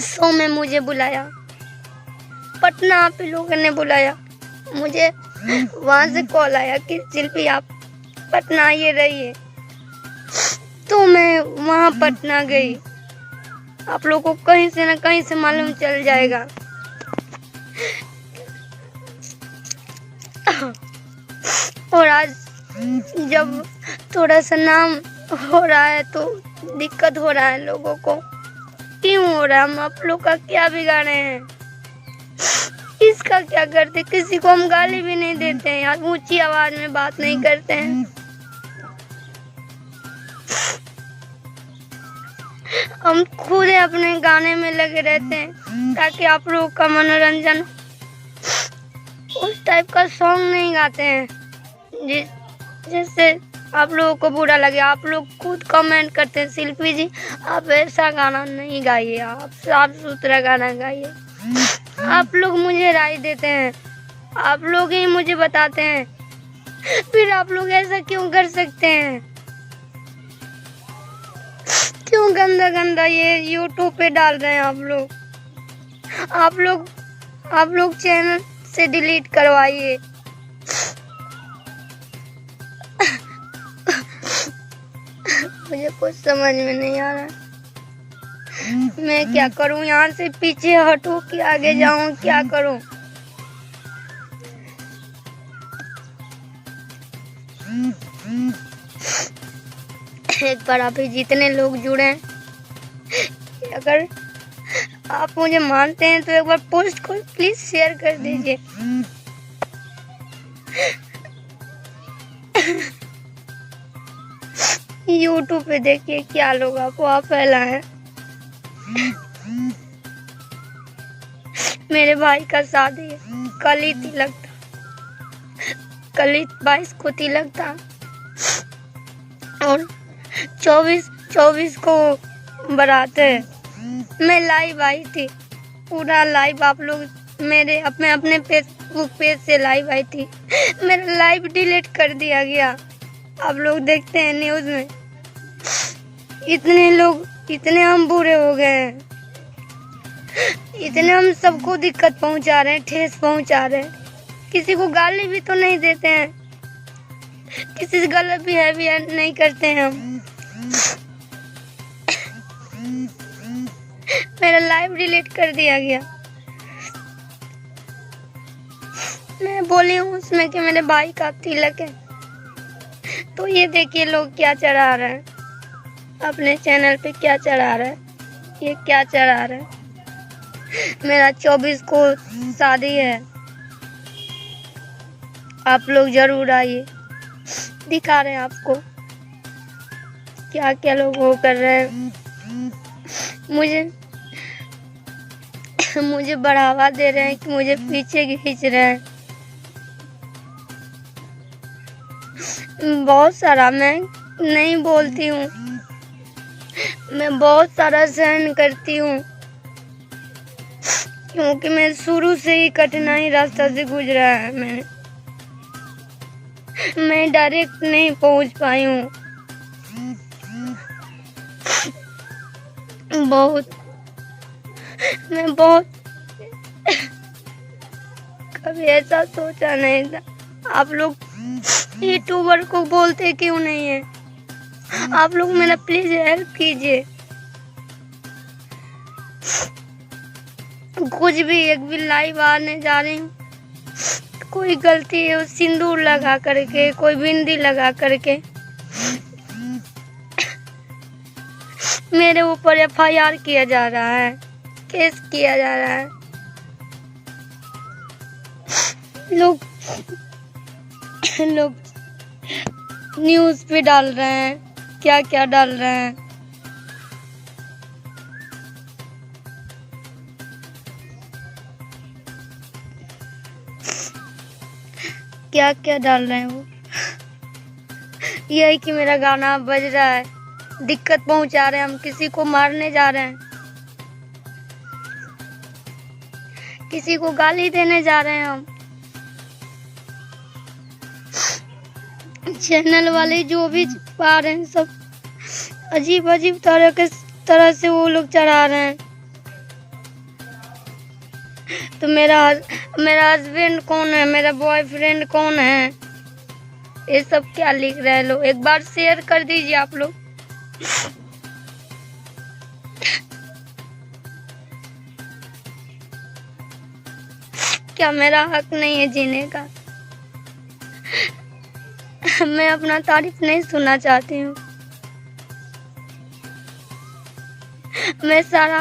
Show में मुझे बुलाया, पटना आप लोगों ने बुलाया। मुझे वहाँ से कॉल आया कि शिल्पी आप पटना आइए रहिए, तो मैं वहाँ पटना गई। आप लोगों को कहीं से न कहीं से मालूम चल जाएगा। और आज जब थोड़ा सा नाम हो रहा है तो दिक्कत हो रहा है लोगों को। क्यों हो रहा है? हम आप लोग का क्या बिगाड़े हैं? इसका क्या करते? किसी को हम गाली भी नहीं देते हैं यार, ऊंची आवाज में बात नहीं करते हैं। हम खुद अपने गाने में लगे रहते हैं ताकि आप लोगों का मनोरंजन। उस टाइप का सॉन्ग नहीं गाते हैं जिससे आप लोगों को बुरा लगे। आप लोग खुद कमेंट करते हैं शिल्पी जी आप ऐसा गाना नहीं गाइए, आप साफ सुथरा गाना गाइए। आप लोग मुझे राय देते हैं, आप लोग ही मुझे बताते हैं, फिर आप लोग ऐसा क्यों कर सकते हैं? क्यों गंदा गंदा ये यूट्यूब पे डाल रहे हैं आप लोग? आप लोग चैनल से डिलीट करवाइए। मुझे कुछ समझ में नहीं आ रहा है। मैं क्या करूं? यहाँ से पीछे हटूं कि आगे जाऊं? क्या करूं? एक बार आप ही जितने लोग जुड़े हैं, अगर आप मुझे मानते हैं तो एक बार पोस्ट को प्लीज शेयर कर दीजिए। यूट्यूब पे देखिए क्या लोग अफवाह फैला है। मेरे भाई का शादी है, कल ही तिलक था, कल ही 22 को तिलक था और 24 को बारात है। मैं लाइव आई थी, पूरा लाइव। आप लोग मेरे अपने फेसबुक पेज से लाइव आई थी, मेरा लाइव डिलीट कर दिया गया। आप लोग देखते हैं न्यूज़ में, इतने हम बुरे हो गए हैं, इतने हम सबको दिक्कत पहुंचा रहे हैं, ठेस पहुंचा रहे हैं। किसी को गाली भी तो नहीं देते हैं, किसी से गलत बिहेवियर नहीं करते हैं हम। मेरा लाइव डिलीट कर दिया गया। मैं बोली हूँ उसमें कि मेरे भाई का तिलक है, तो ये देखिए लोग क्या चढ़ा रहे हैं अपने चैनल पे, क्या चढ़ा रहा है, ये क्या चढ़ा रहा है। मेरा 24 को शादी है, आप लोग जरूर आइए। दिखा रहे हैं आपको क्या क्या लोग वो कर रहे हैं। मुझे बढ़ावा दे रहे हैं कि मुझे पीछे खींच रहे हैं। बहुत सारा मैं नहीं बोलती हूँ, मैं बहुत सारा सहन करती हूँ, क्योंकि मैं शुरू से ही कठिनाई रास्ता से गुजरा है। मैं डायरेक्ट नहीं पहुँच पाई हूँ। मैं बहुत कभी ऐसा सोचा नहीं था। आप लोग यूट्यूबर को बोलते क्यों नहीं है? आप लोग मेरा प्लीज हेल्प कीजिए। कुछ भी एक भी लाइव आने जा रही हूँ, कोई गलती है सिंदूर लगा करके, कोई बिंदी लगा करके मेरे ऊपर FIR किया जा रहा है, केस किया जा रहा है। लोग न्यूज़ पे डाल रहे हैं, क्या क्या डाल रहे हैं। क्या क्या डाल रहे हैं वो। यही कि मेरा गाना बज रहा है, दिक्कत पहुंचा रहे हैं, हम किसी को मारने जा रहे हैं, किसी को गाली देने जा रहे हैं हम। चैनल वाले जो भी पा रहे हैं सब अजीब तरह से वो लोग चढ़ा रहे हैं। तो मेरा हस्बैंड कौन है, मेरा बॉयफ्रेंड कौन है, ये सब क्या लिख रहे हैं लोग। एक बार शेयर कर दीजिए आप लोग। क्या मेरा हक नहीं है जीने का? मैं अपना तारीफ नहीं सुनना चाहती हूँ। मैं सारा